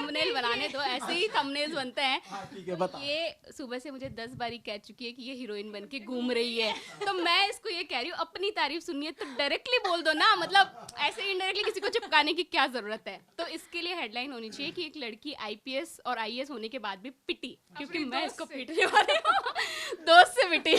Thumbnail बनाने दो, ऐसे ही थंबनेल्स बनते हैं। ठीक है, बता। ये सुबह से मुझे 10 बारी कह चुकी है कि ये हीरोइन बन के घूम रही है, तो मैं इसको ये कह रही हूँ, अपनी तारीफ सुननी है तो डायरेक्टली बोल दो ना, मतलब ऐसे इनडायरेक्टली किसी को चिपकाने की क्या जरूरत है। तो इसके लिए हेडलाइन होनी चाहिए कि एक लड़की आईपीएस और आईएएस होने के बाद भी पिटी, क्योंकि मैं इसको पीटने वाली हूँ। दोस्त से पिटी।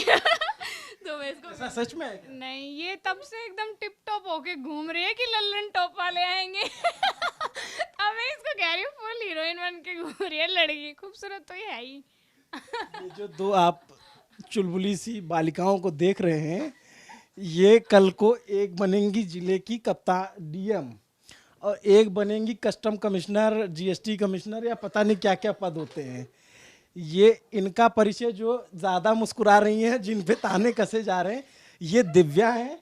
तो मैं इसको ऐसा सच में है क्या? नहीं, ये तब से एकदम टिप टॉप होके घूम रही है कि लल्लन टॉप वाले आएंगे। अब मैं इसको कह रही हूँ फुल हीरोइन बन के घूम रही है लड़की, खूबसूरत तो ये है ही। ये जो दो आप चुलबुली सी बालिकाओं को देख रहे हैं, ये कल को एक बनेंगी जिले की कप्तान डीएम और एक बनेंगी कस्टम कमिश्नर, जीएसटी कमिश्नर, या पता नहीं क्या क्या पद होते हैं। ये इनका परिचय जो ज़्यादा मुस्कुरा रही हैं, जिन पे ताने कसे जा रहे हैं, ये दिव्या हैं।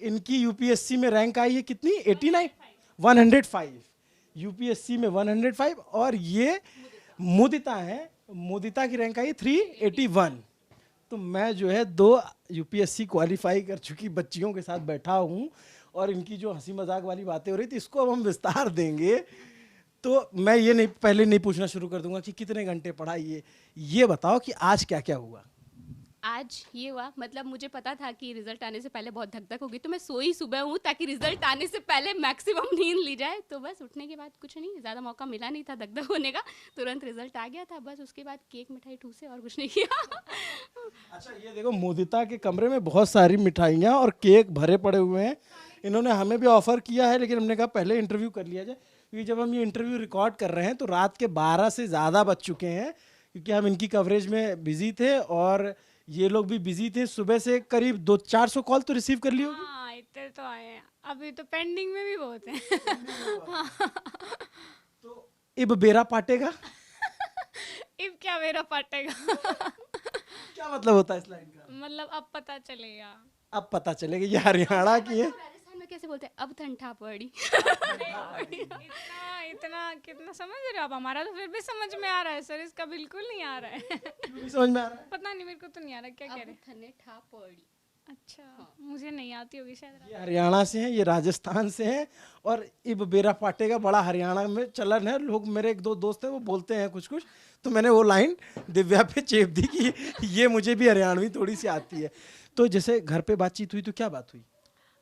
इनकी यूपीएससी में रैंक आई है कितनी? 89, 105। यूपीएससी में 105। और ये मुदिता है, मुदिता की रैंक आई 381। तो मैं जो है 2 यूपीएससी क्वालिफाई कर चुकी बच्चियों के साथ बैठा हूँ, और इनकी जो हंसी मजाक वाली बातें हो रही थी, इसको अब हम विस्तार देंगे। तो मैं ये नहीं, पहले नहीं पूछना शुरू कर दूंगा कि कितने घंटे पढ़ा, ये बताओ कि आज क्या क्या हुआ। आज ये हुआ, मतलब मुझे पता था कि रिजल्ट आने से पहले बहुत धक धक होगी, तो मैं सोई सुबह हूँ ताकि रिजल्ट आने से पहले मैक्सिमम नींद ली जाए। तो बस उठने के बाद कुछ नहीं, ज़्यादा मौका मिला नहीं था धक धक होने का, तुरंत रिजल्ट आ गया था। बस उसके बाद केक मिठाई ठूसे और कुछ नहीं किया। अच्छा, ये देखो, मुदिता के कमरे में बहुत सारी मिठाइयाँ और केक भरे पड़े हुए हैं। इन्होंने हमें भी ऑफर किया है, लेकिन हमने कहा पहले इंटरव्यू कर लिया जाए, क्योंकि जब हम ये इंटरव्यू रिकॉर्ड कर रहे हैं तो रात के 12 से ज़्यादा बज चुके हैं, क्योंकि हम इनकी कवरेज में बिजी थे और ये लोग भी बिजी थे। सुबह से करीब 200-400 कॉल तो रिसीव कर ली होगी। हाँ, इतने तो आए हैं, अभी तो पेंडिंग में भी बहुत हैं। तो इब बेरा पाटेगा, इब क्या मेरा फटेगा। क्या मतलब होता है इस लाइन का? मतलब अब पता चलेगा। अब पता चलेगा। ये हरियाणा की है। राजस्थान में कैसे बोलते हैं, अब ठंडा पड़ी। इतना इतना कितना समझ रहे हो आप? हमारा तो फिर भी समझ में आ रहा है सर, इसका बिल्कुल नहीं आ रहा है। क्यों नहीं समझ में आ रहा है? पता नहीं, मेरे को तो नहीं आ रहा क्या कह रहे। अब ठंडे ठा पड़ी। अच्छा, मुझे नहीं आती होगी शायद। ये हरियाणा से हैं, ये राजस्थान से हैं, और इब बेरा पाटेगा बड़ा हरियाणा में चलन है। लोग, मेरे 1-2 दोस्त हैं, वो बोलते हैं कुछ कुछ, तो मैंने वो लाइन दिव्या पे चेप दी कि ये मुझे भी हरियाणवी थोड़ी सी आती है। तो जैसे घर पे बातचीत हुई तो क्या बात हुई?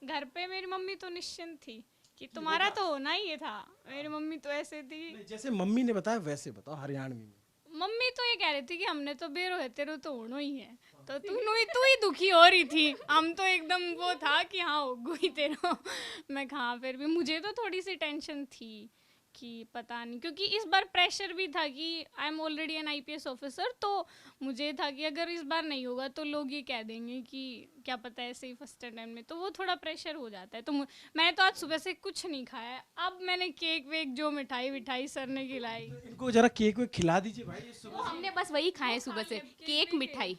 घर पे मेरी मम्मी तो निश्चिंत थी कि तुम्हारा तो होना ही ये था। मेरी मम्मी तो ऐसे थी, नहीं, जैसे मम्मी ने बताया वैसे बताओ हरियाणवी में। मम्मी तो ये कह रही थी कि हमने तो बेरो है, तेरो तो होना ही है, तो तू ही दुखी हो रही थी। हम तो एकदम वो था कि हाँ हो गई तेरो। मैं कहा, फिर भी मुझे तो थोड़ी सी टेंशन थी कि पता नहीं, क्योंकि इस बार प्रेशर भी था कि I am already N IPS officer, तो मुझे था कि अगर इस बार नहीं होगा तो लोग ये कह देंगे कि क्या पता ऐसे ही फर्स्ट टाइम में, तो वो थोड़ा प्रेशर हो जाता है। तो मैंने तो आज सुबह से कुछ नहीं खाया है। अब मैंने केक वेक जो मिठाई सर ने खिलाई। इनको जरा केक वेक खिला दीजिए भाई। ये सुबह हमने बस वही खाए सुबह से, केक मिठाई,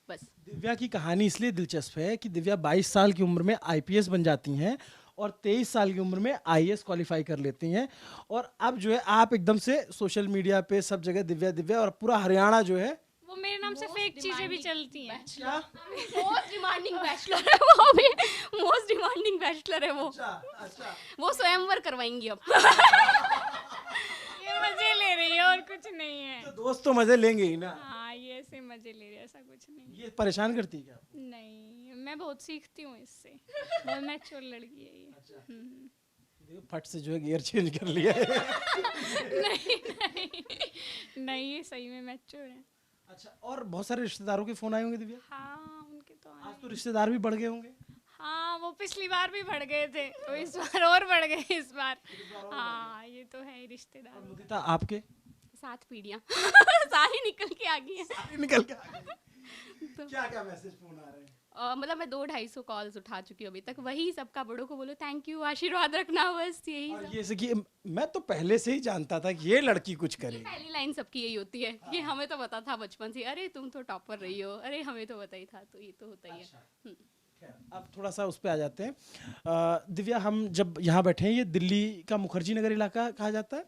बस। दिव्या की कहानी इसलिए दिलचस्प है कि दिव्या 22 साल की उम्र में आईपीएस बन जाती हैं और 23 साल की उम्र में आईएएस क्वालिफाई कर लेती हैं, और अब जो है आप एकदम से सोशल मीडिया पे सब जगह दिव्या दिव्या, और पूरा हरियाणा जो है। वो मेरे नाम से फेक चीजें भी चलती हैं। क्या? मोस्ट डिमांडिंग बैचलर है वो भी, मोस्ट डिमांडिंग बैचलर है वो। अच्छा। वो स्वयंवर करवाएंगी अब। ये मजे ले रही है और कुछ नहीं है। तो दोस्त तो मजे लेंगे ही ना। हाँ, ये ऐसे मजे ले रही है, ऐसा कुछ नहीं। ये परेशान करती है क्या? नहीं, मैं बहुत सीखती हूँ इससे, बहुत मैच्योर लड़की है ये। देखो, फट से जो है गियर चेंज कर लिया है। नहीं, ये सही में मैच्योर है। अच्छा, और बहुत सारे रिश्तेदारों के फोन आए होंगे दिव्या? हाँ, उनके तो आए। आज तो रिश्तेदार भी बढ़ गए होंगे। हाँ, वो पिछली बार भी बढ़ गए थे, तो इस बार और बढ़ गए इस बार। हाँ, ये तो है ही रिश्तेदार। मुदिता, आपके 7 पीढ़ियाँ सारी निकल के आ गई हैं। सारे निकल के आ गए। क्या क्या मैसेज फोन आ रहे हैं? मतलब मैं 200-250 कॉल्स उठा चुकी हूँ अभी तक, वही सबका बड़ों को बोलो थैंक यू, आशीर्वाद रखना, बस यही और सब। ये से कि मैं तो पहले से ही जानता था कि ये लड़की कुछ करेगी। पहली लाइन सबकी यही होती है कि हमें तो पता था बचपन से, अरे तुम तो टॉपर रही हो, अरे हमें तो पता ही था, तो ये तो होता ही है। खैर, अब थोड़ा सा उस पर आ जाते हैं। दिव्या, हम जब यहाँ बैठे हैं, ये दिल्ली का मुखर्जी नगर इलाका कहा जाता है,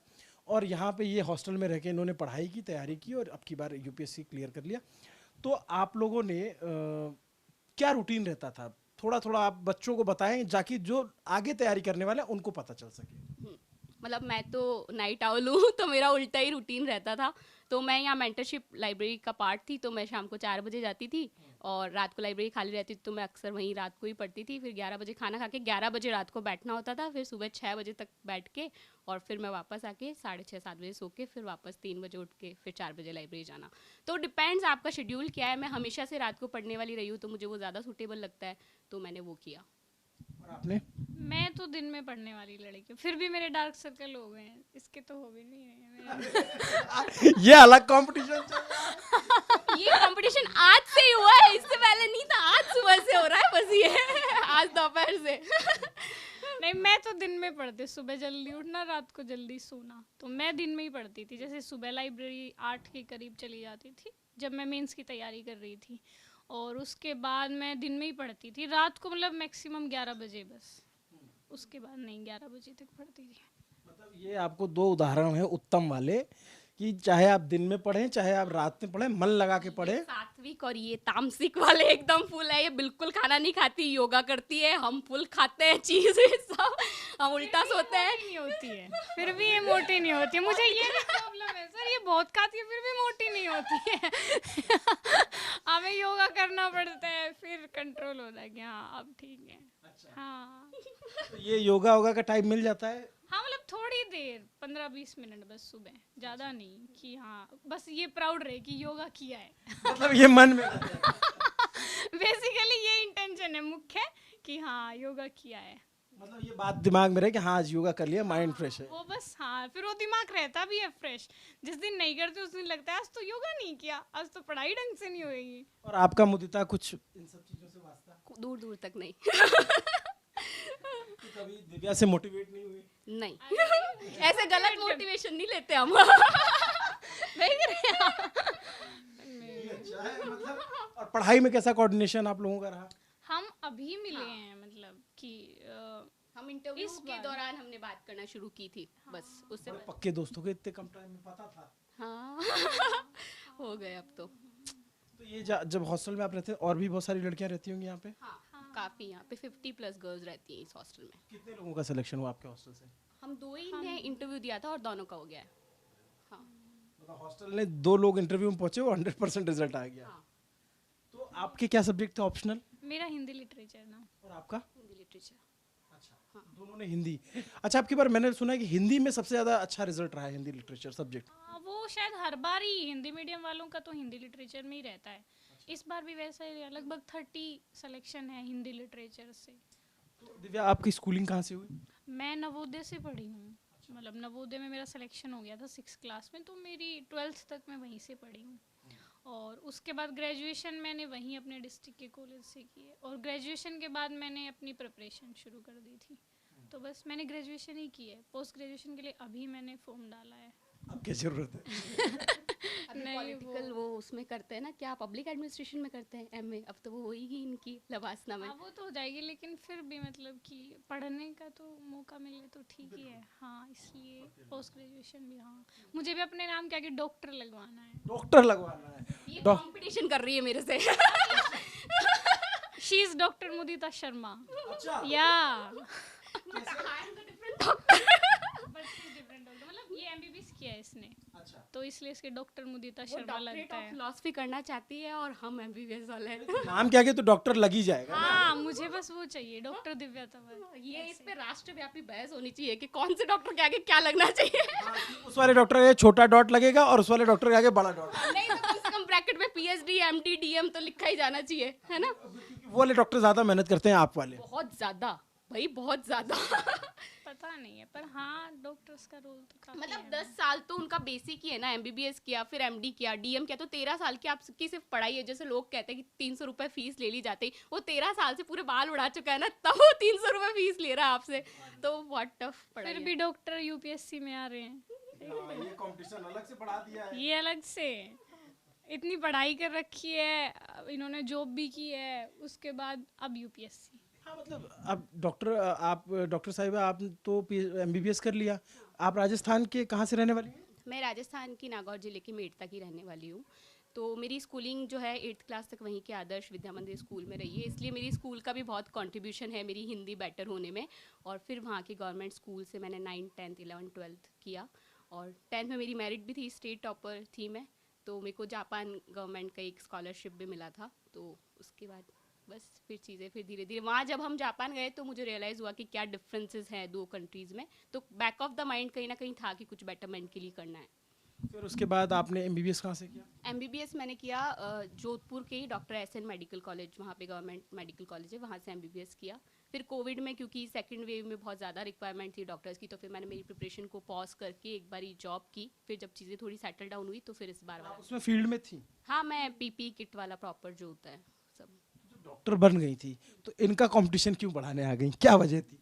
और यहाँ पे ये हॉस्टल में रह के इन्होंने पढ़ाई की, तैयारी की, और अब की बार यूपीएससी क्लियर कर लिया। तो आप लोगों ने क्या रूटीन रहता था? थोड़ा थोड़ा आप बच्चों को बताएं, जाकि जो आगे तैयारी करने वाले हैं उनको पता चल सके। मतलब मैं तो नाइट आउल हूँ तो मेरा उल्टा ही रूटीन रहता था। तो मैं यहाँ मेंटरशिप लाइब्रेरी का पार्ट थी, तो मैं शाम को 4 बजे जाती थी और रात को लाइब्रेरी खाली रहती थी, तो मैं अक्सर वहीं रात को ही पढ़ती थी। फिर 11 बजे खाना खा के 11 बजे रात को बैठना होता था, फिर सुबह 6 बजे तक बैठ के और फिर मैं वापस आके 6:30-7 बजे सो के फिर वापस 3 बजे उठ के फिर 4 बजे लाइब्रेरी जाना। तो डिपेंड्स आपका शेड्यूल क्या है। मैं हमेशा से रात को पढ़ने वाली रही हूँ, तो मुझे वो ज़्यादा सूटेबल लगता है, तो मैंने वो किया। और आपने? मैं तो दिन में पढ़ने वाली लड़की हूँ, फिर भी मेरे डार्क सर्कल हो गए हैं, इसके तो हो भी नहीं रहे हैं। ये अलग कंपटीशन चल रहा है। ये कंपटीशन आज से ही हुआ है, इससे पहले नहीं था, आज सुबह से हो रहा है बस ये आज दोपहर से। नहीं, मैं तो दिन में पढ़ती, सुबह जल्दी उठना, रात को जल्दी सोना, तो मैं दिन में ही पढ़ती थी। जैसे सुबह लाइब्रेरी 8 के करीब चली जाती थी जब मैं मेंस की तैयारी कर रही थी, और उसके बाद मैं दिन में ही पढ़ती थी। रात को मतलब मैक्सिमम 11 बजे बस, उसके बाद नहीं, 11 बजे तक पढ़ती थी। मतलब ये आपको दो उदाहरण है उत्तम वाले कि चाहे आप दिन में पढ़ें चाहे आप रात में पढ़ें, मन लगा के पढ़ें। सात्विक और ये तामसिक वाले एकदम फुल है। ये बिल्कुल खाना नहीं खाती, योगा करती है, हम फुल खाते हैं चीज सब, हम उल्टा सोते हैं। नहीं होती है, फिर भी ये मोटी नहीं होती है। मुझे ये प्रॉब्लम है सर, ये बहुत खाती है फिर भी मोटी नहीं होती है। हमें योगा करना पड़ता है, फिर कंट्रोल होता है कि हाँ अब ठीक है। हाँ तो ये योगा वोगा का टाइम मिल जाता है? हाँ, मतलब थोड़ी देर, 15-20 मिनट बस सुबह, ज़्यादा नहीं कि हाँ बस ये प्राउड रहे कि योगा किया है। मतलब ये मन में बेसिकली ये इंटेंशन है मुख्य, कि हाँ योगा किया है। मतलब ये बात दिमाग में रहे कि हाँ आज योगा कर लिया, माइंड फ्रेश है। वो बस, हाँ फिर वो दिमाग रहता भी है फ्रेश। जिस दिन नहीं करते उस दिन लगता है आज तो योगा नहीं किया, आज तो पढ़ाई ढंग से नहीं होगी। और आपका मुदिता कुछ इन सब चीजों से वास्ता? दूर दूर तक नहीं। तो कभी दिव्या से मोटिवेट नहीं हुई? नहीं ऐसे गलत मोटिवेशन नहीं लेते हम। देख रहे हैं आप? अच्छा है, मतलब और पढ़ाई में कैसा कोऑर्डिनेशन आप लोगों का रहा? हम अभी मिले हैं, मतलब कि हम इंटरव्यू इस के बार। दौरान हमने बात करना शुरू की थी, बस उससे बड़े पक्के दोस्तों के इतने कम टाइम में पता था? हाँ हो गए अब तो। तो ये जब हॉस्टल में आप रहते हैं और भी बहुत सारी लड़कियां रहती होंगी यहाँ पे? हाँ काफ़ी, यहाँ पे 50+ गर्ल्स रहती हैं इस हॉस्टल में। कितने लोगों का सिलेक्शन हुआ आपके हॉस्टल से? हम दो ही ने इंटरव्यू दिया था और दोनों का हो गया है। हाँ मतलब हॉस्टल ने 2 लोग इंटरव्यू में पहुंचे और 100% रिजल्ट आ गया। हाँ तो आपके क्या सब्जेक्ट थे ऑप्शनल? मेरा हिंदी लिटरेचर ना। और आपका? हिंदी लिटरेचर। अच्छा, दोनों ने हिंदी। अच्छा, आपकी बार मैंने सुना है कि हिंदी में सबसे ज्यादा अच्छा रिजल्ट रहा है, हिंदी लिटरेचर सब्जेक्ट। वो शायद हर बार ही हिंदी मीडियम वालों का तो हिंदी लिटरेचर में ही रहता है। इस बार भी वैसा ही, लगभग 30 सिलेक्शन है हिंदी लिटरेचर से। तो दिव्या आपकी स्कूलिंग कहाँ से हुई? मैं नवोदय से पढ़ी हूँ, मतलब नवोदय में मेरा सिलेक्शन हो गया था 6th क्लास में, तो मेरी 12th तक मैं वहीं से पढ़ी हूँ। और उसके बाद ग्रेजुएशन मैंने वहीं अपने डिस्ट्रिक्ट के कॉलेज से की है, और ग्रेजुएशन के बाद मैंने अपनी प्रिपरेशन शुरू कर दी थी। तो बस मैंने ग्रेजुएशन ही की है, पोस्ट ग्रेजुएशन के लिए अभी मैंने फॉर्म डाला है। अब क्या जरूरत है? अभी पॉलिटिकल वो उसमें करते हैं ना, क्या पब्लिक एडमिनिस्ट्रेशन में करते हैं एमए, अब तो वो होगी इनकी लवासना में। हाँ वो तो हो जाएगी, लेकिन फिर भी मतलब कि पढ़ने का तो मौका मिले तो ठीक ही है। हाँ इसलिए पोस्ट ग्रेजुएशन भी, हाँ मुझे भी अपने नाम के आगे डॉक्टर लगवाना है। डॉक्टर लगवाना है? ये कंपटीशन कर रही है मेरे से। शी इज डॉक्टर मुदिता शर्मा। अच्छा, या मतलब ये एमबीबीएस किया है इसने, अच्छा। तो इसलिए इसके डॉक्टर मुदिता शर्मा लगता है। फिलॉसफी करना चाहती है और हम एमबीबीएस वाले हैं। नाम क्या के तो डॉक्टर लग ही जाएगा। हाँ मुझे बस वो चाहिए, डॉक्टर दिव्या तंवर। ये इस पे राष्ट्रव्यापी बहस होनी चाहिए कि कौन से डॉक्टर के आगे क्या लगना चाहिए। उस वाले डॉक्टर के आगे छोटा डॉट लगेगा और उस वाले डॉक्टर के आगे बड़ा डॉट। नहीं तो कम से कम ब्रैकेट में पीएचडी एमडी डीएम तो लिखा ही जाना चाहिए, है ना? वो वाले डॉक्टर ज्यादा मेहनत करते हैं, आप वाले बहुत ज्यादा भाई, बहुत ज्यादा। पता नहीं है, पर हाँ डॉक्टर्स का रोल तो काफी मतलब है। 10 साल तो उनका बेसिक ही है ना, एमबीबीएस किया, फिर एमडी किया, डीएम किया, तो 13 साल की आपकी सिर्फ पढ़ाई है। जैसे लोग कहते हैं कि 300 रुपए फीस ले ली जाती, वो 13 साल से पूरे बाल उड़ा चुका है ना, तब वो 300 रुपए फीस ले रहा है आपसे, तो बहुत टफ पढ़ाई फिर है। भी डॉक्टर यूपीएससी में आ रहे हैं, ये कंपटीशन अलग से बढ़ा दिया है। ये अलग से इतनी पढ़ाई कर रखी है, इन्होंने जॉब भी की है, उसके बाद अब यूपीएससी। हाँ, मतलब आप डॉक्टर साहिबा, आप तो एमबीबीएस कर लिया। आप राजस्थान के कहाँ से रहने वाली हैं? मैं राजस्थान की नागौर जिले की मेड़ता की रहने वाली हूँ। तो मेरी स्कूलिंग जो है 8th क्लास तक वहीं के आदर्श विद्या मंदिर स्कूल में रही है, इसलिए मेरी स्कूल का भी बहुत कंट्रीब्यूशन है मेरी हिंदी बेटर होने में। और फिर वहाँ के गवर्नमेंट स्कूल से मैंने 9th 10th 11th 12th किया, और 10th में मेरी मेरिट भी थी, स्टेट टॉपर थी मैं, तो मेरे को जापान गवर्नमेंट का एक स्कॉलरशिप भी मिला था। तो उसके बाद बस फिर चीज़ें फिर धीरे धीरे, वहाँ जब हम जापान गए तो मुझे रियलाइज़ हुआ कि क्या डिफरेंसेस हैं दो कंट्रीज़ में, तो बैक ऑफ द माइंड कहीं ना कहीं था कि कुछ बेटरमेंट के लिए करना है। फिर उसके बाद आपने एमबीबीएस कहाँ से किया? एमबीबीएस मैंने किया जोधपुर के ही डॉक्टर एसएन मेडिकल कॉलेज, वहाँ पे गवर्नमेंट मेडिकल कॉलेज है, वहाँ से एमबीबीएस किया। फिर कोविड में क्योंकि सेकंड वेव में बहुत ज़्यादा रिक्वायरमेंट थी डॉक्टर्स की, तो फिर मैंने मेरी प्रिपरेशन को पॉज करके एक बारी जॉब की। फिर जब चीज़ें थोड़ी सेटल डाउन हुई तो फिर इस बार आप उसमें फील्ड में थी? हाँ, मैं पीपी किट वाला प्रॉपर जो होता है सब। डॉक्टर बन गई थी तो इनका कंपटीशन क्यों बढ़ाने आ गई, क्या वजह थी?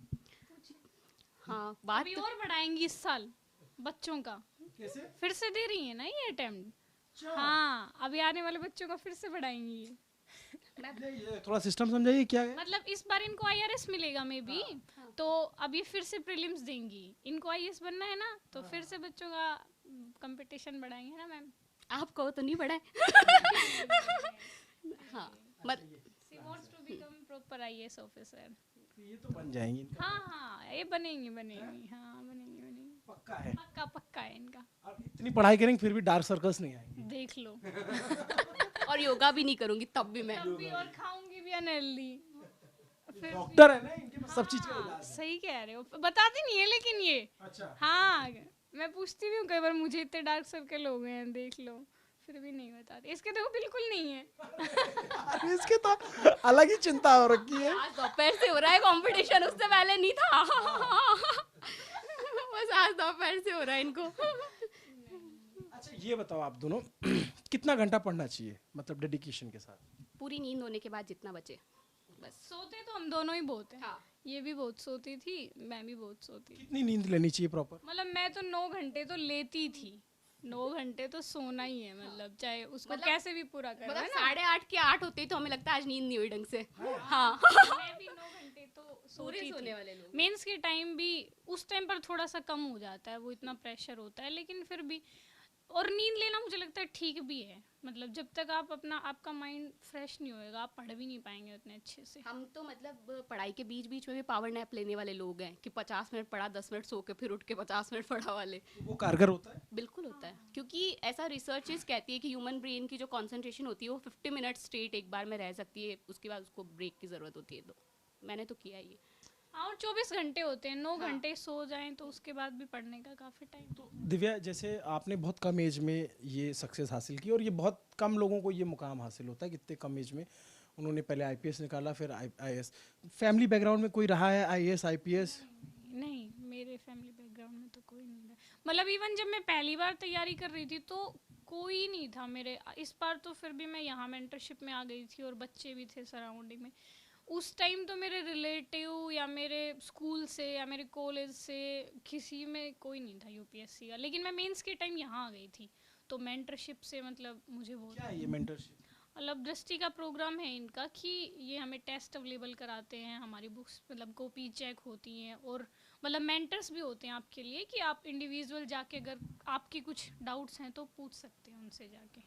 हाँ, बात अभी और बढ़ाएंगी इस साल बच्चों का, कैसे? फिर से दे रही है ना ये अटेम्प्ट। हाँ, अभी आने वाले बच्चों का फिर से बढ़ाएंगी ये। ये थोड़ा सिस्टम समझाइए क्या है? मतलब इस बार इनको आईआरएस मिलेगा मे बी, तो अब ये फिर से प्रीलिम्स देंगी, इनको आईएएस बनना है ना, तो फिर से बच्चों का कंपटीशन बढ़ाएंगे ना मैम। आप कहो तो नहीं बढ़ा है। हाँ, she wants to become proper IAS officer. ये तो बन जाएंगी। हाँ, ये बनेंगी बनेंगी, हाँ बनेंगी बनेंगी, पक्का है। पक्का पक्का है इनका। अब इतनी पढ़ाई करेंगे फिर भी डार्क सर्कल्स नहीं आएंगे। देख लो। और योगा भी नहीं करूंगी तब भी मैं। तब भी और खाऊंगी भी अनहेल्दी। डॉक्टर है ना, इनके पास सब चीज का इलाज है। सही कह रहे हो, बताती नहीं है लेकिन ये। अच्छा। हाँ, मैं पूछती भी हूँ कई बार, मुझे इतने डार्क सर्कल हो गए हैं देख लो, फिर भी नहीं बताते। इसके देखो बिल्कुल नहीं है। अरे इसके तो अलग ही चिंता हो रखी है। आज दोपहर से हो रहा है कंपटीशन, उससे पहले नहीं था। बस आज दोपहर से हो रहा है इनको। अच्छा ये बताओ आप दोनों कितना घंटा पढ़ना चाहिए, मतलब डेडिकेशन के साथ? पूरी नींद होने के बाद जितना बचे बस। सोते तो हम दोनों ही बहुत हैं। हाँ। ये भी बहुत सोती थी, मैं भी बहुत सोती थी। कितनी नींद लेनी चाहिए प्रॉपर? मतलब मैं तो 9 घंटे तो लेती थी। 9 घंटे तो सोना ही है, मतलब चाहे उसको कैसे भी पूरा कर। मतलब 8:30 के 8 होते ही तो हमें लगता है आज नींद नहीं हुई ढंग से। हाँ। मैं भी 9 घंटे तो पूरे सोती सोने थी। वाले लोग। मेंस के टाइम भी उस टाइम पर थोड़ा सा कम हो जाता है, वो इतना प्रेशर होता है, लेकिन फिर भी। और नींद लेना मुझे लगता है ठीक भी है, मतलब जब तक आप आपका माइंड फ्रेश नहीं होएगा आप पढ़ भी नहीं पाएंगे उतने अच्छे से। हम तो मतलब पढ़ाई के बीच बीच में भी पावर नैप लेने वाले लोग हैं कि 50 मिनट पढ़ा, 10 मिनट सो के फिर उठ के 50 मिनट पढ़ा वाले। वो कारगर होता है? बिल्कुल होता है, क्योंकि ऐसा रिसर्चेस कहती है कि ह्यूमन ब्रेन की जो कंसंट्रेशन होती है वो 50 मिनट स्ट्रेट एक बार में रह सकती है, उसके बाद उसको ब्रेक की ज़रूरत होती है। तो मैंने तो किया ये। हाँ, और 24 घंटे होते हैं, 9 घंटे सो जाएं तो उसके बाद भी पढ़ने का काफ़ी टाइम। तो दिव्या, जैसे आपने बहुत कम एज में ये सक्सेस हासिल की, और ये बहुत कम लोगों को ये मुकाम हासिल होता है कि इतने कम एज में उन्होंने पहले आईपीएस निकाला, फिर आईएएस। फैमिली बैकग्राउंड में कोई रहा है आईएएस आईपीएस? नहीं, मेरे फैमिली बैकग्राउंड में तो कोई नहीं था। मतलब इवन जब मैं पहली बार तैयारी कर रही थी तो कोई नहीं था मेरे। इस बार तो फिर भी मैं यहाँ मेंटरशिप में आ गई थी और बच्चे भी थे सराउंडिंग में। उस टाइम तो मेरे रिलेटिव या मेरे स्कूल से या मेरे कॉलेज से किसी में कोई नहीं था यूपीएससी का, लेकिन मैं मेंस के टाइम यहाँ आ गई थी तो मेंटरशिप से मतलब मुझे बहुत। क्या है ये मेंटरशिप? मतलब दृष्टि का प्रोग्राम है इनका कि ये हमें टेस्ट अवेलेबल कराते हैं, हमारी बुक्स मतलब कॉपी चेक होती हैं, और मतलब मेंटर्स भी होते हैं आपके लिए कि आप इंडिविजुअल जाके अगर आपकी कुछ डाउट्स हैं तो पूछ सकते हैं उनसे जाके।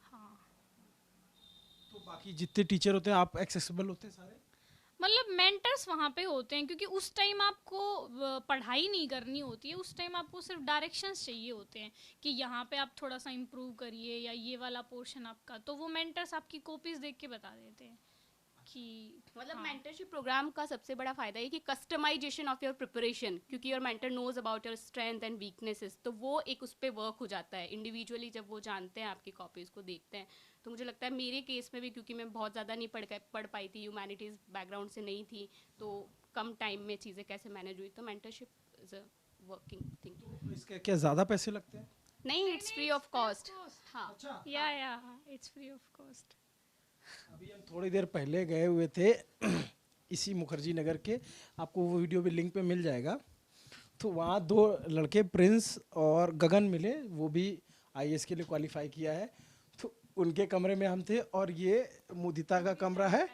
हाँ, तो बाकी जितने टीचर होते हैं आप एक्सेसिबल होते हैं सारे? मतलब मेंटर्स वहाँ पे होते हैं क्योंकि उस टाइम आपको पढ़ाई नहीं करनी होती है, उस टाइम आपको सिर्फ डायरेक्शंस चाहिए होते हैं कि यहाँ पे आप थोड़ा सा इम्प्रूव करिए या ये वाला पोर्शन आपका, तो वो मेंटर्स आपकी कॉपीज देख के बता देते हैं कि मतलब हाँ। मेंटरशिप प्रोग्राम का सबसे बड़ा फायदा है कि कस्टमाइजेशन ऑफ योर प्रिपरेशन, क्योंकि your mentor knows about your strength and weaknesses, तो वो एक उस पर वर्क हो जाता है इंडिविजुअली। जब वो जानते हैं आपकी कॉपीज़ को देखते हैं, तो मुझे लगता है मेरे केस में भी, क्योंकि मैं बहुत ज़्यादा नहीं पढ़ पाई थी, ह्यूमैनिटीज़ बैकग्राउंड से नहीं थी, तो कम टाइम में चीज़ें कैसे मैनेज हुई, तो mentorship is a working thing. तो इसके क्या ज़्यादा पैसे लगते हैं? नहीं, इट्स फ्री ऑफ कॉस्ट। हाँ, अच्छा। या इट्स फ्री ऑफ कॉस्ट। अभी हम थोड़ी देर पहले गए हुए थे इसी मुखर्जी नगर के, आपको वो वीडियो भी लिंक पे मिल जाएगा। तो वहाँ 2 लड़के प्रिंस और गगन मिले, वो भी आईएएस के लिए क्वालिफाई किया है। तो उनके कमरे में हम थे, और ये मुदिता का कमरा है।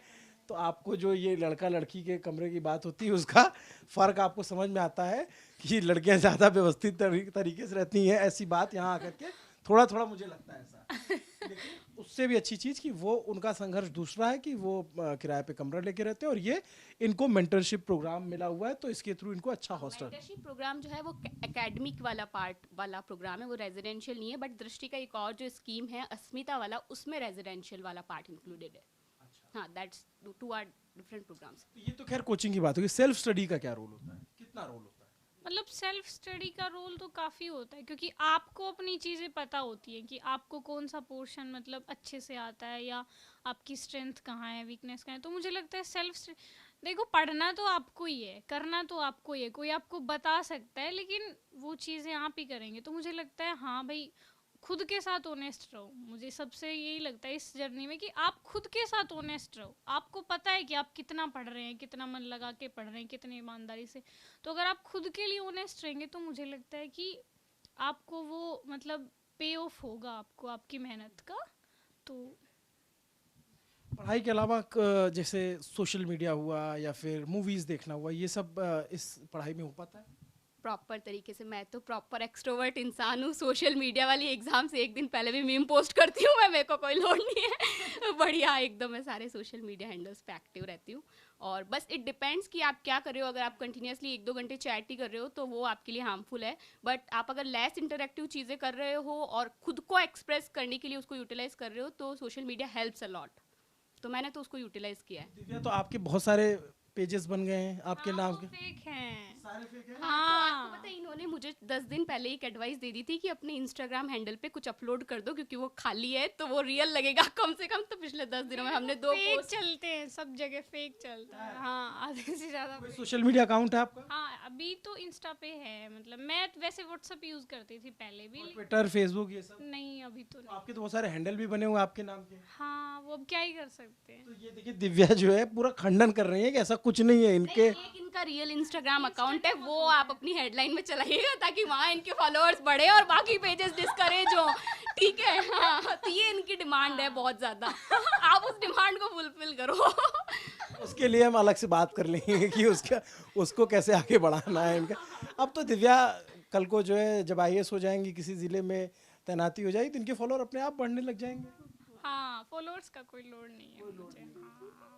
तो आपको जो ये लड़का लड़की के कमरे की बात होती है उसका फ़र्क आपको समझ में आता है कि लड़कियाँ ज़्यादा व्यवस्थित तरीके से रहती हैं, ऐसी बात यहाँ आकर के थोड़ा थोड़ा मुझे लगता है ऐसा। लेकिन उससे भी अच्छी चीज कि वो उनका संघर्ष दूसरा है कि वो किराए पे कमरा लेके रहते हैं और ये इनको मेंटरशिप प्रोग्राम मिला हुआ है तो इसके थ्रू इनको अच्छा हॉस्टल। मेंटरशिप प्रोग्राम जो है वो एकेडमिक वाला पार्ट वाला प्रोग्राम है, वो रेजिडेंशियल नहीं है, बट दृष्टि का एक और जो स्कीम है अस्मिता वाला, उसमें रेजिडेंशियल वाला पार्ट इंक्लूडेड है। हाँ, that's two are different programs. ये तो खैर कोचिंग की बात होगी, सेल्फ स्टडी का क्या रोल होता है, कितना रोल होता है? मतलब सेल्फ स्टडी का रोल तो काफ़ी होता है, क्योंकि आपको अपनी चीज़ें पता होती हैं कि आपको कौन सा पोर्शन मतलब अच्छे से आता है, या आपकी स्ट्रेंथ कहाँ है, वीकनेस कहाँ है। तो मुझे लगता है देखो, पढ़ना तो आपको ही है, करना तो आपको ही है, कोई आपको बता सकता है लेकिन वो चीज़ें आप ही करेंगे। तो मुझे लगता है हाँ भाई, खुद के साथ ऑनेस्ट रहो। मुझे सबसे यही लगता है इस जर्नी में कि आप खुद के साथ ऑनेस्ट रहो। आपको पता है कि आप कितना पढ़ रहे हैं, कितना मन लगा के पढ़ रहे हैं, कितनी ईमानदारी से। तो अगर आप खुद के लिए ऑनेस्ट रहेंगे तो मुझे लगता है कि आपको वो मतलब पे ऑफ होगा आपको, आपकी मेहनत का। तो पढ़ाई के अलावा जैसे सोशल मीडिया हुआ या फिर मूवीज देखना हुआ, ये सब इस पढ़ाई में हो पाता है? प्रॉपर तरीके से मैं तो प्रॉपर एक्सट्रोवर्ट इंसान हूँ। सोशल मीडिया वाली एग्जाम से एक दिन पहले भी मीम पोस्ट करती हूँ मैं, मेरे को कोई लोड नहीं है। बढ़िया एकदम मैं सारे सोशल मीडिया हैंडल्स पे एक्टिव रहती हूँ। और बस इट डिपेंड्स कि आप क्या कर रहे हो। अगर आप कंटिन्यूसली 1-2 घंटे चैट ही कर रहे हो तो वो आपके लिए हार्मफुल है, बट आप अगर लेस इंटरेक्टिव चीज़ें कर रहे हो और खुद को एक्सप्रेस करने के लिए उसको यूटिलाइज कर रहे हो तो social media helps a lot. तो मैंने तो उसको यूटिलाइज किया है। दिव्या, तो आपके बहुत सारे पेजेस बन गए हैं आपके हाँ, नाम वो के। फेक हैं। सारे फेक हैं? हाँ, तो आपको पता है इन्होंने मुझे 10 दिन पहले एक एडवाइस दे दी थी कि अपने इंस्टाग्राम हैंडल पे कुछ अपलोड कर दो क्योंकि वो खाली है तो वो रियल लगेगा कम से कम। तो पिछले 10 दिनों में हमने 2 फेक पोस्ट। चलते हैं, सब जगह फेक चलता है। हाँ, आधे से ज़्यादा कोई fake। सोशल मीडिया अकाउंट है आपका? हाँ, अभी तो इंस्टा पे है। मतलब मैं वैसे व्हाट्सअप यूज़ करती थी पहले भी, ट्विटर, फेसबुक, ये सब? नहीं अभी तो तो नहीं। आपके तो बहुत सारे हैंडल भी बने हुए हैं आपके नाम के। हाँ, वो अब क्या ही कर सकते हैं। तो ये देखिए, दिव्या जो है पूरा खंडन कर रही है कि ऐसा कुछ नहीं है इनके। एक इनका रियल इंस्टाग्राम अकाउंट है, वो आप अपनी हेडलाइन में चलाइएगा ताकि वहाँ इनके फॉलोअर्स बढ़े और बाकी पेजेस डिस्करेज हो। ठीक है, हाँ, तो ये इनकी डिमांड है बहुत ज़्यादा। आप उस डिमांड को फुलफिल करो। उसके लिए हम अलग से बात कर लेंगे कि उसको कैसे आगे बढ़ाना है इनका। अब तो दिव्या कल को जो है जब IAS हो जाएंगी, किसी जिले में तैनाती हो जाएगी, तो इनके फॉलोअर अपने आप बढ़ने लग जाएंगे। हाँ, फॉलोअर्स का कोई लोड नहीं है मुझे। हाँ,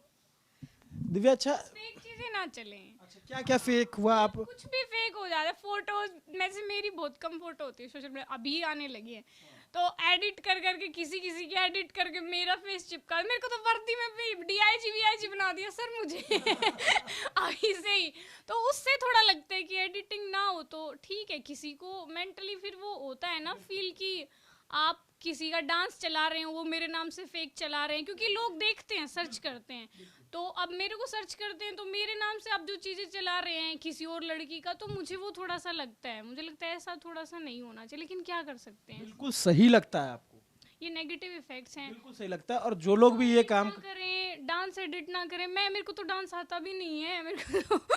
दिव्या, अच्छा फेक चीजें ना चलें। क्या क्या फेक हुआ आप? कुछ भी फेक हो जाता है। फोटोज में से मेरी बहुत कम फोटो होती है सोशल मीडिया, अभी आने लगी है। तो एडिट कर करके किसी किसी की एडिट करके मेरा फेस चिपका, मेरे को तो वर्दी में भी DIG VIG बना दिया सर मुझे। अभी से ही तो उससे थोड़ा लगता है कि एडिटिंग ना हो तो ठीक है। किसी को मेंटली फिर वो होता है ना फील कि आप किसी का डांस चला रहे हो, वो मेरे नाम से फेक चला रहे हैं, क्योंकि लोग देखते हैं, सर्च करते हैं। तो अब मेरे को सर्च करते हैं तो मेरे नाम से आप जो चीज़ें चला रहे हैं किसी और लड़की का, तो मुझे वो थोड़ा सा लगता है। मुझे लगता है ऐसा थोड़ा सा नहीं होना चाहिए, लेकिन क्या कर सकते हैं। बिल्कुल सही लगता है आपको? ये नेगेटिव इफेक्ट्स हैं। बिल्कुल सही लगता है। और जो लोग भी ये काम ना करें, डांस एडिट ना करें। मेरे को तो डांस आता भी नहीं है। मेरे को तो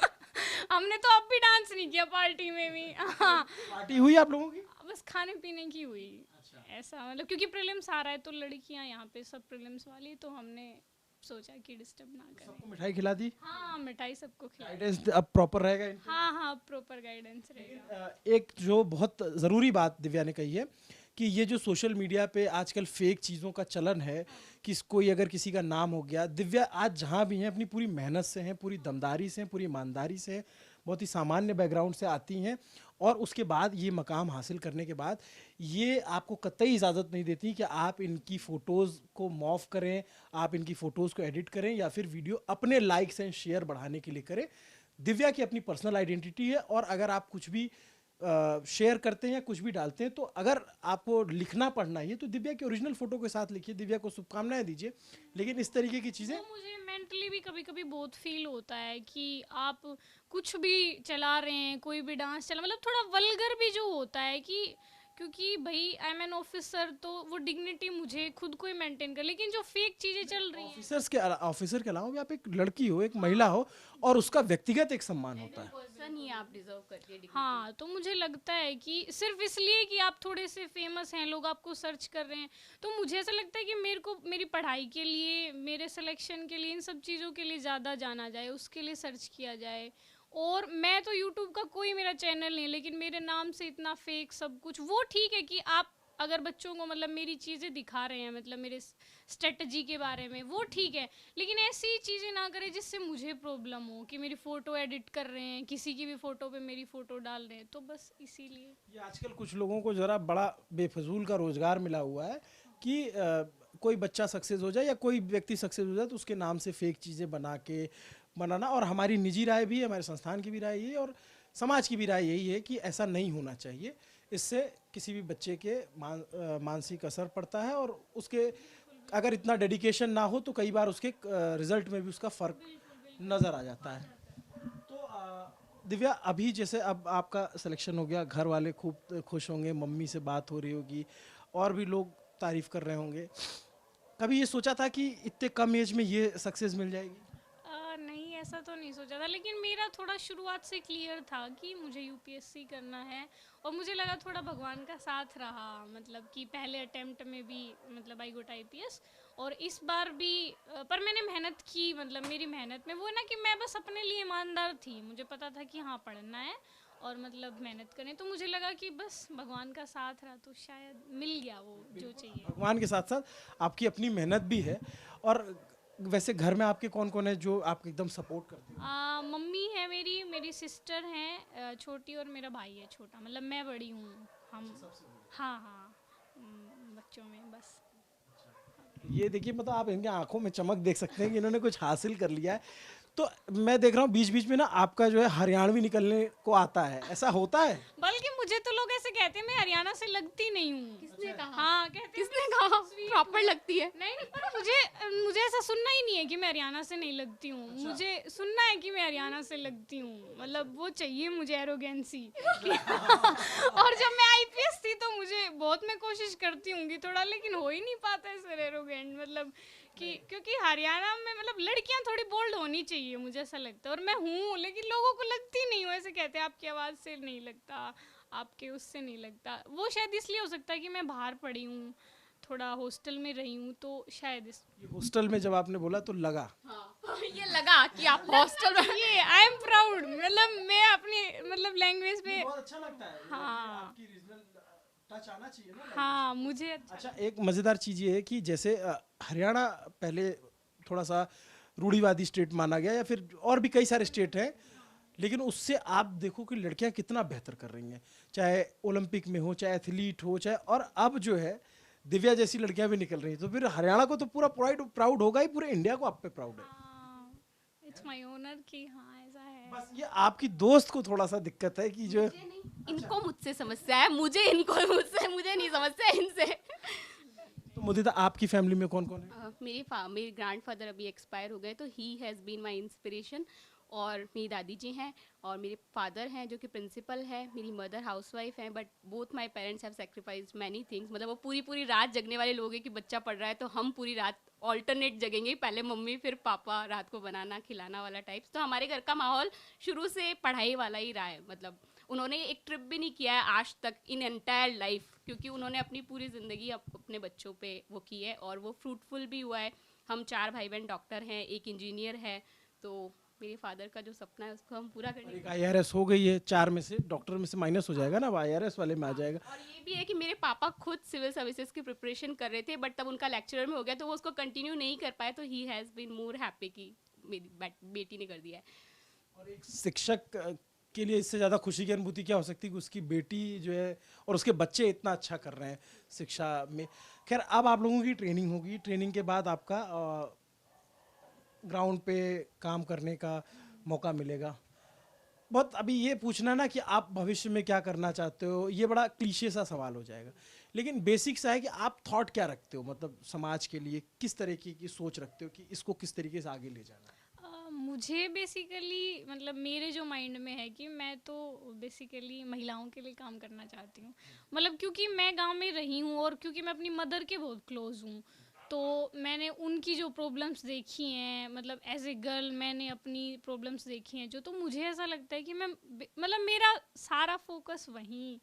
हमने तो अब भी डांस नहीं किया पार्टी में भी। हाँ, पार्टी हुई आप लोगों की? बस खाने पीने की हुई। ऐसा मतलब क्योंकि प्रीलिम्स आ रहा है तो लड़कियां यहाँ पे सब प्रीलिम्स वाली, तो हमने सोचा कि डिस्टर्ब ना करें। सबको मिठाई खिला दी? हाँ, मिठाई सबको खिलाई। गाइडेंस अब प्रॉपर रहेगा इनका? हाँ, प्रॉपर गाइडेंस रहेगा। एक जो बहुत ज़रूरी बात दिव्या ने कही है कि ये जो सोशल मीडिया पे आजकल फेक चीज़ों का चलन है कि कोई अगर किसी का नाम हो गया, दिव्या आज जहाँ भी हैं अपनी पूरी मेहनत से हैं, पूरी दमदारी से हैं, पूरी ईमानदारी से हैं, बहुत ही सामान्य बैकग्राउंड से आती हैं और उसके बाद ये मकाम हासिल करने के बाद ये आपको कतई इजाज़त नहीं देती कि आप इनकी फ़ोटोज़ को मॉफ करें, आप इनकी फ़ोटोज़ को एडिट करें या फिर वीडियो अपने लाइक्स एंड शेयर बढ़ाने के लिए करें। दिव्या की अपनी पर्सनल आइडेंटिटी है और अगर आप कुछ भी शेयर करते हैं या कुछ भी डालते हैं तो अगर आपको लिखना पढ़ना है तो दिव्या की ओरिजिनल फोटो के साथ लिखिए, दिव्या को शुभकामनाएं दीजिए। लेकिन इस तरीके की चीज़ें तो मुझे मेंटली भी कभी कभी बहुत फील होता है कि आप कुछ भी चला रहे हैं, कोई भी डांस चला, मतलब थोड़ा वल्गर भी जो होता है कि क्योंकि भाई आई एम एन ऑफिसर, तो वो डिग्निटी मुझे खुद को ही मेंटेन कर। लेकिन जो फेक चीज़ें चल रही हैं, ऑफिसर के अलावा भी आप एक लड़की हो, एक महिला हो और उसका व्यक्तिगत एक सम्मान होता है। पर्सन ही आप डिजर्व करती है। हाँ, तो मुझे लगता है कि सिर्फ इसलिए कि आप थोड़े से फेमस हैं, लोग आपको सर्च कर रहे हैं, तो मुझे ऐसा लगता है कि मेरे को मेरी पढ़ाई के लिए, मेरे सिलेक्शन के लिए, इन सब चीज़ों के लिए ज़्यादा जाना जाए, उसके लिए सर्च किया जाए। और मैं तो यूट्यूब का कोई मेरा चैनल नहीं, लेकिन मेरे नाम से इतना फेक सब कुछ, वो ठीक है कि आप अगर बच्चों को मतलब मेरी चीज़ें दिखा रहे हैं, मतलब मेरे स्ट्रेटजी के बारे में, वो ठीक है, लेकिन ऐसी चीज़ें ना करें जिससे मुझे प्रॉब्लम हो, कि मेरी फ़ोटो एडिट कर रहे हैं, किसी की भी फ़ोटो पे मेरी फ़ोटो डाल रहे हैं, तो बस इसीलिए। ये आजकल कुछ लोगों को ज़रा बड़ा बेफजूल का रोज़गार मिला हुआ है कि कोई बच्चा सक्सेस हो जाए या कोई व्यक्ति सक्सेस हो जाए तो उसके नाम से फेक चीज़ें बना के बनाना। और हमारी निजी राय भी है, हमारे संस्थान की भी राय यही है और समाज की भी राय यही है कि ऐसा नहीं होना चाहिए। इससे किसी भी बच्चे के मानसिक असर पड़ता है और उसके अगर इतना डेडिकेशन ना हो तो कई बार उसके रिजल्ट में भी उसका फ़र्क नज़र आ जाता है। तो दिव्या, अभी जैसे अब आपका सिलेक्शन हो गया, घर वाले खूब खुश होंगे, मम्मी से बात हो रही होगी और भी लोग तारीफ कर रहे होंगे। कभी ये सोचा था कि इतने कम एज में ये सक्सेस मिल जाएगी? नहीं, ऐसा तो नहीं सोचा था, लेकिन मेरा थोड़ा शुरुआत से क्लियर था कि मुझे यूपीएससी करना है, और मुझे लगा थोड़ा भगवान का साथ रहा, मतलब कि पहले अटेम्प्ट में भी मतलब आई गोट आईपीएस, और इस बार भी पर मैंने मेहनत की, मतलब मेरी मेहनत में वो है ना कि मैं बस अपने लिए ईमानदार थी, मुझे पता था कि हाँ पढ़ना है और मतलब मेहनत करें, तो मुझे लगा कि बस भगवान का साथ रहा तो शायद मिल गया वो जो चाहिए। भगवान के साथ साथ आपकी अपनी मेहनत भी है। और वैसे घर में आपके कौन कौन है जो आपको एकदम सपोर्ट करते हैं? मम्मी है मेरी सिस्टर हैं छोटी, और मेरा भाई है छोटा, मतलब मैं बड़ी हूँ हम। हाँ हाँ, बच्चों में बस। ये देखिए, मतलब आप इनके आंखों में चमक देख सकते हैं कि इन्होंने कुछ हासिल कर लिया है। तो मैं देख रहा हूँ बीच बीच में ना आपका जो है हरियाणवी निकलने को आता है, ऐसा होता है? बल्कि मुझे तो लोग ऐसे कहते हैं मैं हरियाणा से लगती नहीं हूँ। किसने कहा? हाँ, कहते हैं किसने कहा? प्रॉपर लगती है। नहीं नहीं, पर मुझे ऐसा सुनना ही नहीं है कि मैं हरियाणा से नहीं लगती हूँ। मुझे सुनना है कि मैं हरियाणा से लगती हूँ, मतलब वो चाहिए मुझे एरोगेंसी। और जब मैं आईपीएस थी तो मुझे बहुत, मैं कोशिश करती हूँ कि थोड़ा, लेकिन हो ही नहीं पाता है सर एरोगेंट, मतलब कि क्योंकि हरियाणा में मतलब लड़कियां थोड़ी बोल्ड होनी चाहिए, मुझे ऐसा लगता है, और मैं हूँ, लेकिन लोगों को लगती नहीं हूँ। ऐसे कहते हैं आपकी आवाज़ से नहीं लगता, आपके उससे नहीं लगता। वो शायद इसलिए हो सकता है कि मैं बाहर पढ़ी हूँ, थोड़ा हॉस्टल में रही हूँ, तो शायद ये हॉस्टल में जब आपने बोला तो लगा। हाँ, ये लगा कि आप हॉस्टल में। ये आई एम प्राउड, मतलब मैं अपनी मतलब लैंग्वेज पे, बहुत अच्छा लगता है। हाँ। आपकी रीजनल टच आना चाहिए ना। हाँ मुझे अच्छा, एक मज़ेदार चीज़ ये है कि जैसे हरियाणा पहले थोड़ा सा रूढ़िवादी स्टेट माना गया, या फिर और भी कई सारे स्टेट हैं, लेकिन उससे आप देखो कि लड़कियां कितना बेहतर कर रही हैं, चाहे ओलंपिक में हो, चाहे एथलीट हो, चाहे, और अब जो है दिव्या जैसी लड़कियां भी निकल रही हैं। तो फिर हरियाणा को तो पूरा प्राउड होगा ही, पूरे इंडिया को आप पे प्राउड है। इट्स माय ऑनर कि हाँ ऐसा है। बस ये आपकी दोस्त को थोड़ा सा दिक्कत है कि जो मुझे नहीं, इनको मुझसे समस्या है, मुझे नहीं समस्या है इनसे। तो मुदिता, आपकी फैमिली में कौन कौन है? मेरे ग्रैंडफादर अभी एक्सपायर हो गए, तो he has been my inspiration. और मेरी दादी जी हैं, और मेरे फादर हैं जो कि प्रिंसिपल है, मेरी मदर हाउसवाइफ हैं, but both my parents have sacrificed many things. मतलब वो पूरी पूरी रात जगने वाले लोग हैं कि बच्चा पढ़ रहा है तो हम पूरी रात ऑल्टरनेट जगेंगे, पहले मम्मी फिर पापा, रात को बनाना खिलाना वाला टाइप्स। तो हमारे घर का माहौल शुरू से पढ़ाई वाला ही रहा है। मतलब उन्होंने एक ट्रिप भी नहीं किया है आज तक इन एंटायर लाइफ, क्योंकि उन्होंने अपनी पूरी ज़िंदगी अपने बच्चों पे वो की है, और वो फ्रूटफुल भी हुआ है। हम 4 भाई बहन डॉक्टर हैं, एक इंजीनियर है, तो मेरे फादर का जो सपना है उसको हम पूरा और करेंगे। एक आईआरएस हो गई है, 4 में से डॉक्टर में से माइनस हो जाएगा ना, अब आईआरएस वाले में आ जाएगा। और ये भी है कि मेरे पापा खुद सिविल सर्विसेज की प्रिपरेशन कर रहे थे, बट तब उनका लेक्चरर में हो गया तो वो उसको कंटिन्यू नहीं कर पाए, तो he has been more happy कि मेरी बेटी ने कर दिया है। और एक शिक्षक के लिए इससे ज़्यादा खुशी की अनुभूति क्या हो सकती है कि उसकी बेटी जो है और उसके बच्चे इतना अच्छा कर रहे हैं शिक्षा में। खैर, अब आप लोगों की ट्रेनिंग होगी, ट्रेनिंग के बाद आपका ग्राउंड पे काम करने का मौका मिलेगा। बहुत अभी ये पूछना ना कि आप भविष्य में क्या करना चाहते हो, ये बड़ा क्लीशे सा सवाल हो जाएगा, लेकिन बेसिक सा है कि आप थॉट क्या रखते हो, मतलब समाज के लिए किस तरीके की सोच रखते हो कि इसको किस तरीके से आगे ले जाना है? मुझे बेसिकली मतलब मेरे जो माइंड में है कि मैं तो बेसिकली महिलाओं के लिए काम करना चाहती हूँ, मतलब क्योंकि मैं गांव में रही हूँ और क्योंकि मैं अपनी मदर के बहुत क्लोज हूँ, तो मैंने उनकी जो प्रॉब्लम्स देखी हैं, मतलब एज ए गर्ल मैंने अपनी प्रॉब्लम्स देखी हैं जो, तो मुझे ऐसा लगता है कि मैं मतलब मेरा सारा फोकस वहीं,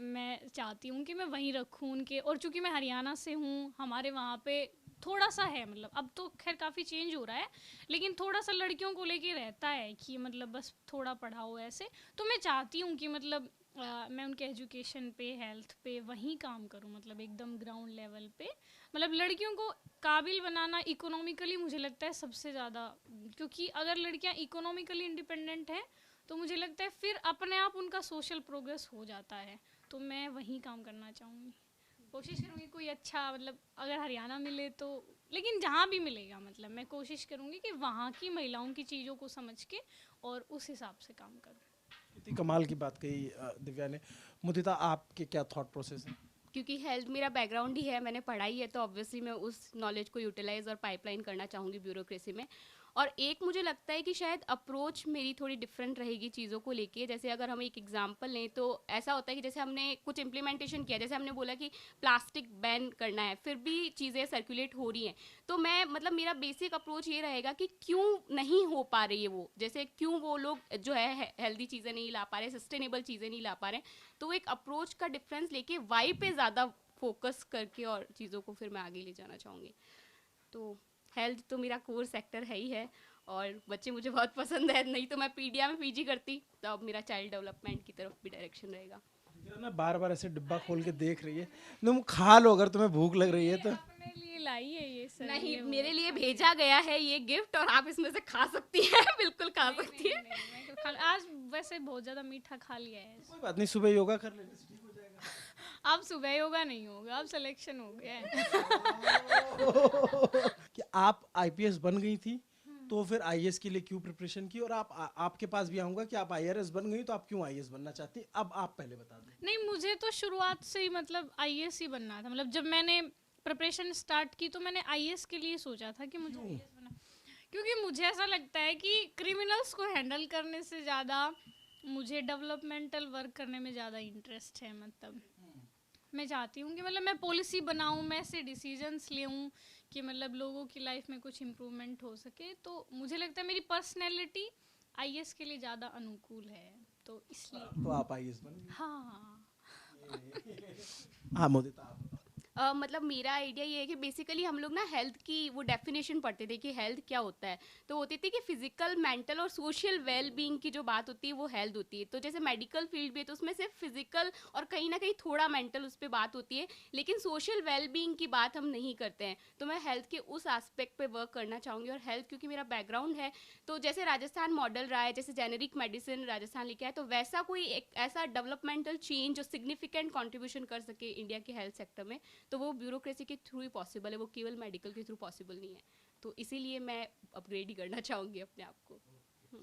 मैं चाहती हूँ कि मैं वहीं रखूँ उनके। और चूँकि मैं हरियाणा से हूँ, हमारे वहाँ पे थोड़ा सा है, मतलब अब तो खैर काफ़ी चेंज हो रहा है, लेकिन थोड़ा सा लड़कियों को लेके रहता है कि मतलब बस थोड़ा पढ़ाओ ऐसे। तो मैं चाहती हूँ कि मतलब मैं उनके एजुकेशन पे, हेल्थ पे वहीं काम करूं, मतलब एकदम ग्राउंड लेवल पे। मतलब लड़कियों को काबिल बनाना इकोनॉमिकली मुझे लगता है सबसे ज़्यादा, क्योंकि अगर लड़कियां इकोनॉमिकली इंडिपेंडेंट हैं तो मुझे लगता है फिर अपने आप उनका सोशल प्रोग्रेस हो जाता है। तो मैं वहीं काम करना चाहूँगी, कोशिश करूँगी कोई अच्छा, मतलब अगर हरियाणा मिले तो, लेकिन जहाँ भी मिलेगा मतलब मैं कोशिश करूँगी कि वहाँ की महिलाओं की चीज़ों को समझ के और उस हिसाब से काम करूँ। इतनी कमाल की बात कही दिव्या ने। मुदिता, आपके क्या थॉट प्रोसेस है? क्योंकि हेल्थ मेरा बैकग्राउंड ही है, मैंने पढ़ाई है, तो ऑब्वियसली मैं उस नॉलेज को यूटिलाइज और पाइपलाइन करना चाहूँगी ब्यूरोक्रेसी में। और एक मुझे लगता है कि शायद अप्रोच मेरी थोड़ी डिफरेंट रहेगी चीज़ों को लेके। जैसे अगर हम एक एग्जांपल लें तो ऐसा होता है कि जैसे हमने कुछ इम्प्लीमेंटेशन किया, जैसे हमने बोला कि प्लास्टिक बैन करना है, फिर भी चीज़ें सर्कुलेट हो रही हैं। तो मैं मतलब मेरा बेसिक अप्रोच ये रहेगा कि क्यों नहीं हो पा रही है वो, जैसे क्यों वो लोग जो है हेल्दी चीज़ें नहीं ला पा रहे, सस्टेनेबल चीज़ें नहीं ला पा रहे। तो एक अप्रोच का डिफरेंस लेके वाई पे ज़्यादा फोकस करके और चीज़ों को फिर मैं आगे ले जाना चाहूँगी। तो हेल्थ तो मेरा कोर सेक्टर है ही है, और बच्चे मुझे बहुत पसंद है, नहीं तो मैं पीडिया में पीजी करती, तो अब मेरा चाइल्ड डेवलपमेंट की तरफ भी डायरेक्शन रहेगा। दिव्या ना बार बार ऐसे डिब्बा खोल के देख रही है, तुम खा लो अगर तुम्हें भूख लग रही है तो। अपने लिए लाई है ये सर? नहीं, मेरे लिए भेजा गया है ये गिफ्ट, और आप इसमें से खा सकती हैं। बिल्कुल खा सकती है। आज वैसे बहुत ज़्यादा मीठा खा लिया है। कोई बात नहीं, सुबह योगा कर लेने से ठीक हो जाएगा। अब सुबह योगा नहीं होगा, अब सिलेक्शन हो गया है। कि आप आईपीएस बन गई थी तो फिर आईएएस के लिए क्यों प्रिपरेशन की, और आपके पास भी आऊंगा कि आप आईआरएस बन गई तो आप क्यों आईएएस बनना चाहती, अब आप पहले बता दें। नहीं, मुझे तो शुरुआत से ही मतलब आईएएस ही बनना था। मतलब जब मैंने प्रिपरेशन स्टार्ट की तो मैंने आईएएस के लिए सोचा था कि मुझे आईएएस बनना, क्योंकि मुझे ऐसा लगता है कि क्रिमिनल्स को हैंडल करने से ज़्यादा मुझे डेवलपमेंटल वर्क करने में ज़्यादा इंटरेस्ट है। मतलब मैं चाहती हूँ कि मतलब मैं पॉलिसी बनाऊँ, मैं ऐसे डिसीजंस लूँ कि मतलब लोगों की लाइफ में कुछ इम्प्रूवमेंट हो सके। तो मुझे लगता है मेरी पर्सनैलिटी आईएएस के लिए ज़्यादा अनुकूल है, तो इसलिए। तो आप आईएएस बन गई। हाँ, हाँ मोदिता, आप बताओ। मतलब मेरा आइडिया ये है कि बेसिकली हम लोग ना हेल्थ की वो डेफिनेशन पढ़ते थे कि हेल्थ क्या होता है, तो होती थी कि फिजिकल, मेंटल और सोशल वेल बीइंग की जो बात होती है वो हेल्थ होती है। तो जैसे मेडिकल फील्ड भी है तो उसमें सिर्फ फिजिकल और कहीं ना कहीं थोड़ा मेंटल उस पर बात होती है, लेकिन सोशल वेल बीइंग की बात हम नहीं करते हैं। तो मैं हेल्थ के उस एस्पेक्ट पे वर्क करना चाहूँगी। और हेल्थ क्योंकि मेरा बैकग्राउंड है, तो जैसे राजस्थान मॉडल रहा है, जैसे जेनेरिक मेडिसिन राजस्थान लेके आया, तो वैसा कोई एक ऐसा डेवलपमेंटल चेंज जो सिग्निफिकेंट कॉन्ट्रीब्यूशन कर सके इंडिया के हेल्थ सेक्टर में, तो वो ब्यूरोक्रेसी के थ्रू ही पॉसिबल है, वो केवल मेडिकल के थ्रू पॉसिबल नहीं है। तो इसीलिए मैं अपग्रेड ही करना चाहूँगी अपने आप को।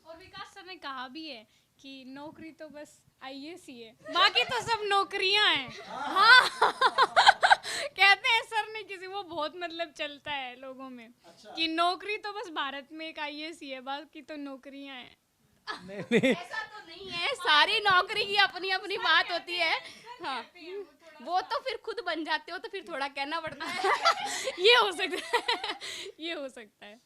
और विकास सर ने कहा भी है कि नौकरी तो बस आईएएस ही है, बाकी तो सब नौकरियां हैं। हाँ। कहते हैं सर ने किसी, वो बहुत मतलब चलता है लोगों में कि नौकरी तो बस भारत में एक आईएएस ही है, बाकी तो नौकरियां हैं। नहीं ऐसा तो नहीं है, सारी नौकरी की अपनी अपनी बात होती है। हाँ, वो तो फिर खुद बन जाते हो तो फिर थोड़ा कहना पड़ता है। ये हो सकता है, ये हो सकता है।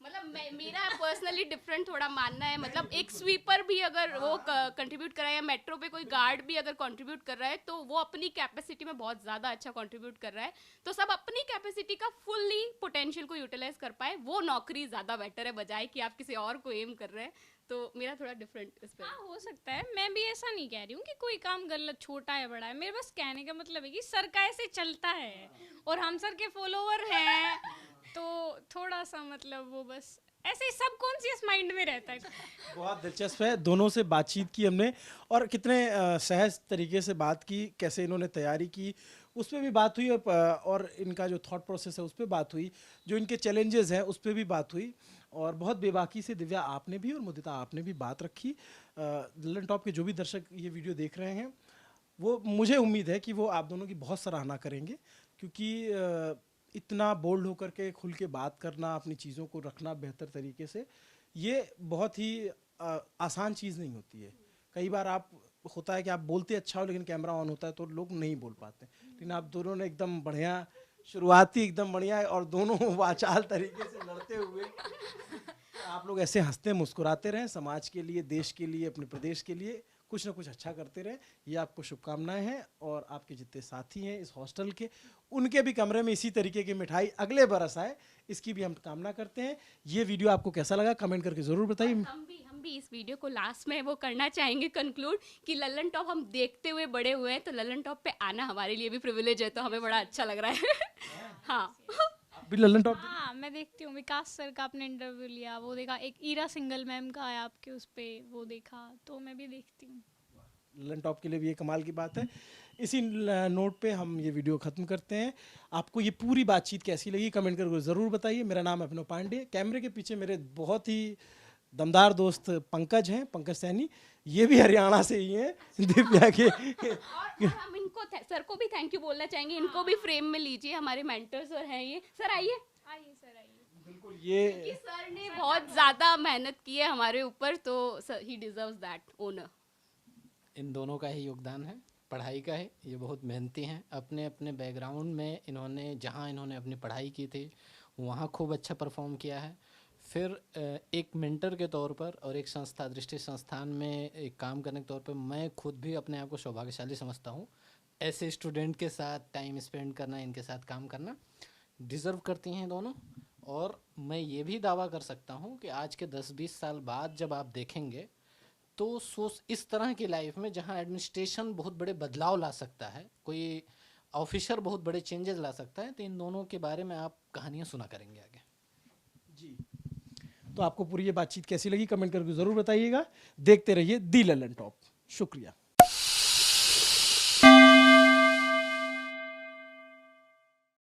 मतलब मेरा पर्सनली डिफरेंट थोड़ा मानना है। मतलब एक स्वीपर भी अगर वो कंट्रीब्यूट कर रहा है, या मेट्रो पे कोई गार्ड भी अगर कंट्रीब्यूट कर रहा है, तो वो अपनी कैपेसिटी में बहुत ज़्यादा अच्छा कंट्रीब्यूट कर रहा है। तो सब अपनी कैपेसिटी का फुल्ली पोटेंशियल को यूटिलाइज कर पाए, वो नौकरी ज़्यादा बेटर है बजाय कि आप किसी और को एम कर रहे हैं। तो मेरा थोड़ा डिफरेंट इस पर। हाँ, हो सकता है। मैं भी ऐसा नहीं कह रही हूँ कि कोई काम गलत, छोटा है, बड़ा है। मेरे बस कहने का मतलब है कि सर का ऐसे चलता है और हम सर के फॉलोवर हैं, तो थोड़ा सा मतलब वो बस ऐसे ही सबकॉन्शियस माइंड में रहता है। बहुत दिलचस्प है, दोनों से बातचीत की हमने और कितने सहज तरीके से बात की, कैसे इन्होंने तैयारी की उस पर भी बात हुई, और इनका जो थॉट प्रोसेस है उस पर बात हुई, जो इनके चैलेंजेस हैं उस पर भी बात हुई। और बहुत बेबाकी से दिव्या आपने भी और मुदिता आपने भी बात रखी। ललन टॉप के जो भी दर्शक ये वीडियो देख रहे हैं, वो मुझे उम्मीद है कि वो आप दोनों की बहुत सराहना करेंगे, क्योंकि इतना बोल्ड होकर के खुल के बात करना, अपनी चीज़ों को रखना बेहतर तरीके से, ये बहुत ही आसान चीज़ नहीं होती है। कई बार होता है कि आप बोलते अच्छा हो लेकिन कैमरा ऑन होता है तो लोग नहीं बोल पाते, लेकिन आप दोनों ने एकदम बढ़िया शुरुआती, एकदम बढ़िया है, और दोनों वाचाल तरीके से लड़ते हुए आप लोग ऐसे हंसते मुस्कुराते रहें, समाज के लिए, देश के लिए, अपने प्रदेश के लिए कुछ ना कुछ अच्छा करते रहें, ये आपको शुभकामनाएं हैं। और आपके जितने साथी हैं इस हॉस्टल के, उनके भी कमरे में इसी तरीके की मिठाई अगले बरस आए, इसकी भी हम कामना करते हैं। ये वीडियो आपको कैसा लगा कमेंट करके ज़रूर बताइए। हम हम भी इस वीडियो को लास्ट में वो करना चाहेंगे कंक्लूड कि लल्लन टॉप हम देखते हुए बड़े हुए हैं, तो लल्लन टॉप पे आना हमारे लिए भी प्रिविलेज है, तो हमें बड़ा अच्छा लग रहा है। हाँ आप भी लल्लन टॉप हाँ मैं देखती हूँ, विकास सर का आपने इंटरव्यू लिया वो देखा, एक ईरा सिंगल मैम का है आपके उस पे वो देखा, तो मैं भी देखती हूँ। लल्लन टॉप के लिए भी ये कमाल की बात है। इसी नोट पे हम ये वीडियो ख़त्म करते हैं। आपको ये पूरी बातचीत कैसी लगी कमेंट करके ज़रूर बताइए। मेरा नाम है अभिनव पांडे, कैमरे के पीछे मेरे बहुत ही दमदार दोस्त पंकज हैं, पंकज सैनी, ये भी हरियाणा से ही हैं, दिव्या के। और हम इनको सर को भी थैंक यू बोलना चाहेंगे, इनको भी फ्रेम में लीजिए, हमारे मेंटर्स और हैं ये। सर आइए। आइए सर आइए। बिल्कुल, ये कि सर ने बहुत ज़्यादा मेहनत की है हमारे ऊपर, तो ही डिजर्व्स दैट ऑनर। इन दोनों का ही योगदान है, पढ़ाई का है। ये बहुत मेहनती हैं, अपने अपने बैकग्राउंड में इन्होंने जहाँ इन्होंने अपनी पढ़ाई की थी वहाँ खूब अच्छा परफॉर्म किया है। फिर एक मेंटर के तौर पर और एक संस्था दृष्टि संस्थान में एक काम करने के तौर पर मैं खुद भी अपने आप को सौभाग्यशाली समझता हूँ। ऐसे स्टूडेंट के साथ टाइम स्पेंड करना, इनके साथ काम करना डिज़र्व करती हैं दोनों। और मैं ये भी दावा कर सकता हूँ कि आज के 10-20 साल बाद जब आप देखेंगे तो सोच इस तरह की लाइफ में जहाँ एडमिनिस्ट्रेशन बहुत बड़े बदलाव ला सकता है, कोई ऑफिसर बहुत बड़े चेंजेस ला सकता है, तो इन दोनों के बारे में आप कहानियाँ सुना करेंगे आगे। जी, तो आपको पूरी ये बातचीत कैसी लगी कमेंट करके ज़रूर बताइएगा। देखते रहिए दी लल्लन टॉप। शुक्रिया।